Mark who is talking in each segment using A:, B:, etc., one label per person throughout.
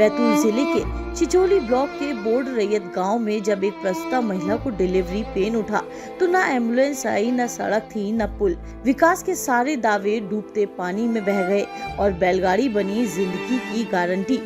A: बैतूल जिले के चिचोली ब्लॉक के बोर्ड रैयत गांव में जब एक प्रसूता महिला को डिलीवरी पेन उठा तो न एम्बुलेंस आई, न सड़क थी, न पुल। विकास के सारे दावे डूबते पानी में बह गए और बैलगाड़ी बनी जिंदगी की गारंटी।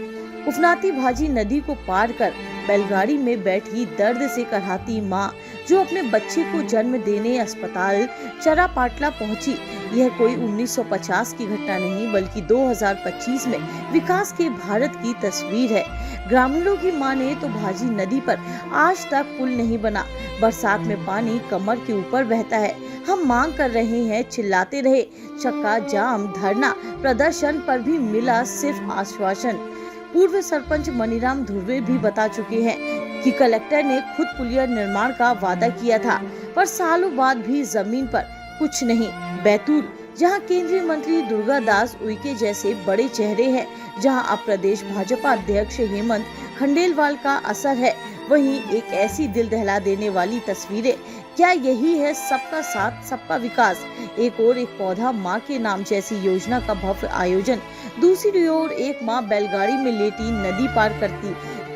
A: उफनाती भाजी नदी को पार कर बैलगाड़ी में बैठी दर्द से कराहती माँ जो अपने बच्चे को जन्म देने अस्पताल चरापाटला पहुंची, यह कोई 1950 की घटना नहीं बल्कि 2025 में विकास के भारत की तस्वीर है। ग्रामीणों की माने तो भाजी नदी पर आज तक पुल नहीं बना। बरसात में पानी कमर के ऊपर बहता है। हम मांग कर रहे हैं, चिल्लाते रहे, चक्का जाम, धरना प्रदर्शन पर भी मिला सिर्फ आश्वासन। पूर्व सरपंच मनीराम धुर्वे भी बता चुके हैं कि कलेक्टर ने खुद पुलिया निर्माण का वादा किया था, पर सालों बाद भी जमीन पर कुछ नहीं। बैतूल, जहां केंद्रीय मंत्री दुर्गादास उइके जैसे बड़े चेहरे हैं, जहां अब प्रदेश भाजपा अध्यक्ष हेमंत खंडेलवाल का असर है, वहीं एक ऐसी दिल दहला देने वाली तस्वीरें। क्या यही है सबका साथ सबका विकास? एक और एक पौधा माँ के नाम जैसी योजना का भव्य आयोजन, दूसरी ओर एक माँ बैलगाड़ी में लेटी नदी पार करती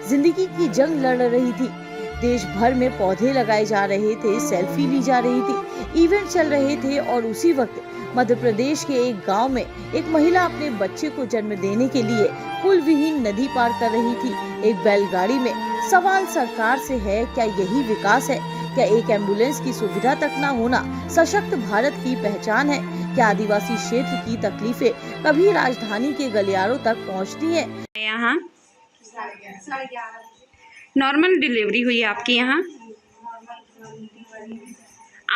A: जिंदगी की जंग लड़ रही थी। देश भर में पौधे लगाए जा रहे थे, सेल्फी ली जा रही थी, इवेंट चल रहे थे और उसी वक्त मध्य प्रदेश के एक गांव में एक महिला अपने बच्चे को जन्म देने के लिए पुल विहीन नदी पार कर रही थी, एक बैलगाड़ी में। सवाल सरकार से है, क्या यही विकास है? क्या एक एम्बुलेंस की सुविधा तक न होना सशक्त भारत की पहचान है? क्या आदिवासी क्षेत्र की तकलीफें कभी राजधानी के गलियारों तक पहुंचती हैं?
B: यहाँ नॉर्मल डिलीवरी हुई आपकी यहाँ?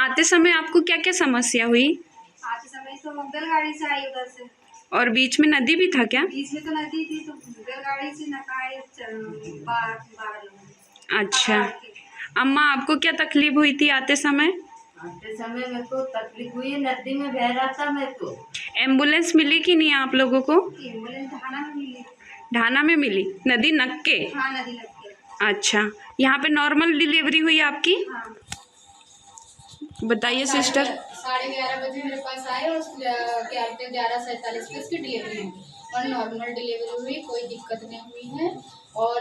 B: आते समय आपको क्या क्या समस्या हुई?
C: आते समय तो बैलगाड़ी से आई उधर से,
B: और बीच में नदी भी था क्या?
C: बीच में तो नदी थी, तो बैलगाड़ी से नकाए
B: अच्छा, अम्मा आपको क्या तकलीफ हुई थी आते समय?
D: आते समय मेरे को तकलीफ हुई, नदी में बह रहा था मेरे को।
B: एम्बुलेंस मिली कि नहीं आप लोगों को?
C: एम्बुलेंस ढाना में मिली।
B: ढाना में मिली, नदी नक के?
C: हाँ, नदी लग के।
B: अच्छा, यहाँ पे नॉर्मल डिलीवरी हुई आपकी?
C: हाँ।
B: बताइए सिस्टर।
E: 11:30 बजे मेरे पास आए और 11:47 पे इसकी डिलीवरी हुई और नॉर्मल डिलीवरी हुई, कोई दिक्कत नहीं हुई है और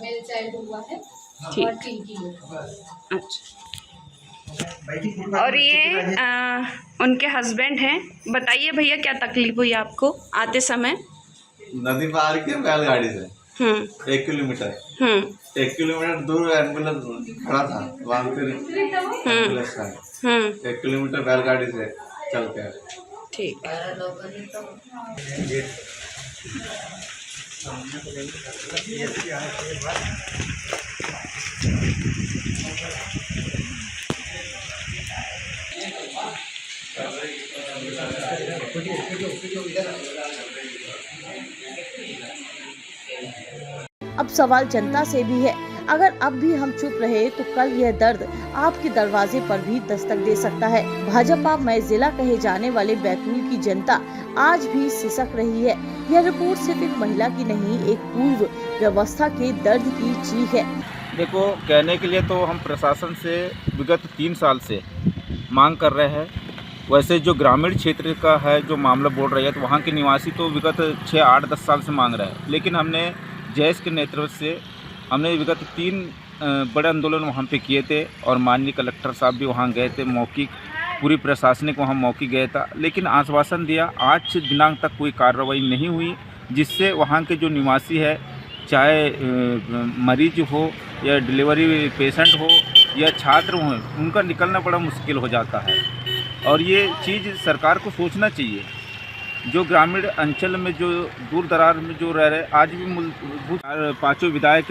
E: मेरे चाइल्ड हुआ है और ठीक ही है।
B: अच्छा, और ये उनके हस्बैंड हैं। बताइए भैया, क्या तकलीफ हुई आपको आते समय?
F: नदी पार के बैलगाड़ी से 1 किलोमीटर 1 किलोमीटर दूर एम्बुलेंस खड़ा था, वहाँ फिर एम्बुलेंस था 1 किलोमीटर बैलगाड़ी से चल के।
B: ठीक है।
A: अब सवाल जनता से भी है, अगर अब भी हम चुप रहे तो कल यह दर्द आपके दरवाजे पर भी दस्तक दे सकता है। भाजपा मय जिला कहे जाने वाले बैतूल की जनता आज भी सिसक रही है। यह रिपोर्ट सिर्फ एक महिला की नहीं, एक पूर्व व्यवस्था के दर्द की चीख है।
G: देखो, कहने के लिए तो हम प्रशासन से विगत 3 साल से मांग कर रहे हैं। वैसे जो ग्रामीण क्षेत्र का है जो मामला बोल रही है, तो वहाँ के निवासी तो विगत 6, 8, 10 साल से मांग रहे हैं, लेकिन हमने जयेश के नेतृत्व से हमने विगत 3 बड़े आंदोलन वहाँ पे किए थे और माननीय कलेक्टर साहब भी वहाँ गए थे, मौखिक पूरी प्रशासनिक वहाँ मौखिक गया था, लेकिन आश्वासन दिया। आज दिनांक तक कोई कार्रवाई नहीं हुई, जिससे वहाँ के जो निवासी है, चाहे मरीज हो या डिलीवरी पेशेंट हो या छात्र हो, उनका निकलना बड़ा मुश्किल हो जाता है। और ये चीज़ सरकार को सोचना चाहिए। जो ग्रामीण अंचल में जो दूर दराज में जो रह रहे, आज भी मूलभूत 5 विधायक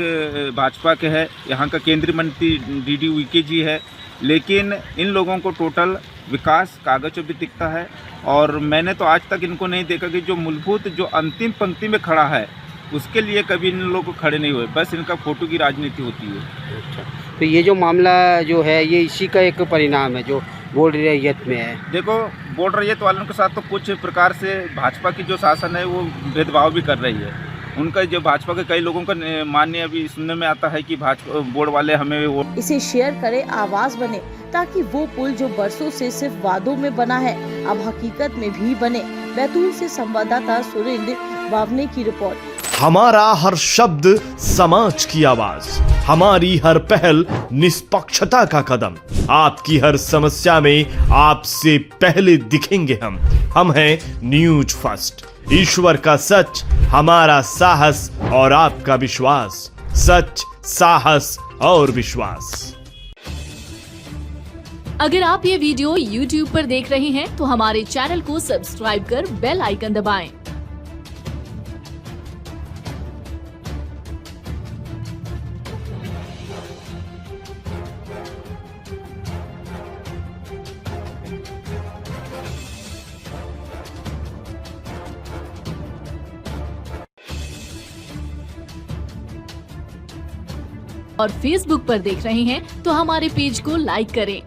G: भाजपा के हैं, यहाँ का केंद्रीय मंत्री DD उइके जी है, लेकिन इन लोगों को टोटल विकास कागज़ों पे दिखता है। और मैंने तो आज तक इनको नहीं देखा कि जो मूलभूत जो अंतिम पंक्ति में खड़ा है उसके लिए कभी इन लोगों को खड़े नहीं हुए, बस इनका फोटो की राजनीति होती है।
H: अच्छा, तो ये जो मामला जो है ये इसी का एक परिणाम है जो बोर्ड रैयत में है।
G: देखो, बोर्ड रैयत वालों के साथ तो कुछ प्रकार से भाजपा की जो शासन है वो भेदभाव भी कर रही है। उनका जो भाजपा के कई लोगों का मान्य अभी सुनने में आता है कि भाजपा बोर्ड वाले हमें वोट।
A: इसे शेयर करें, आवाज बने, ताकि वो पुल जो बरसों से सिर्फ वादों में बना है अब हकीकत में भी बने। बैतूल से संवाददाता सुरेंद्र बावने की रिपोर्ट।
I: हमारा हर शब्द समाज की आवाज, हमारी हर पहल निष्पक्षता का कदम। आपकी हर समस्या में आपसे पहले दिखेंगे हम हैं न्यूज फर्स्ट। ईश्वर का सच, हमारा साहस और आपका विश्वास। सच, साहस और विश्वास।
J: अगर आप ये वीडियो YouTube पर देख रहे हैं तो हमारे चैनल को सब्सक्राइब कर बेल आइकन दबाएं। और Facebook पर देख रहे हैं तो हमारे पेज को लाइक करें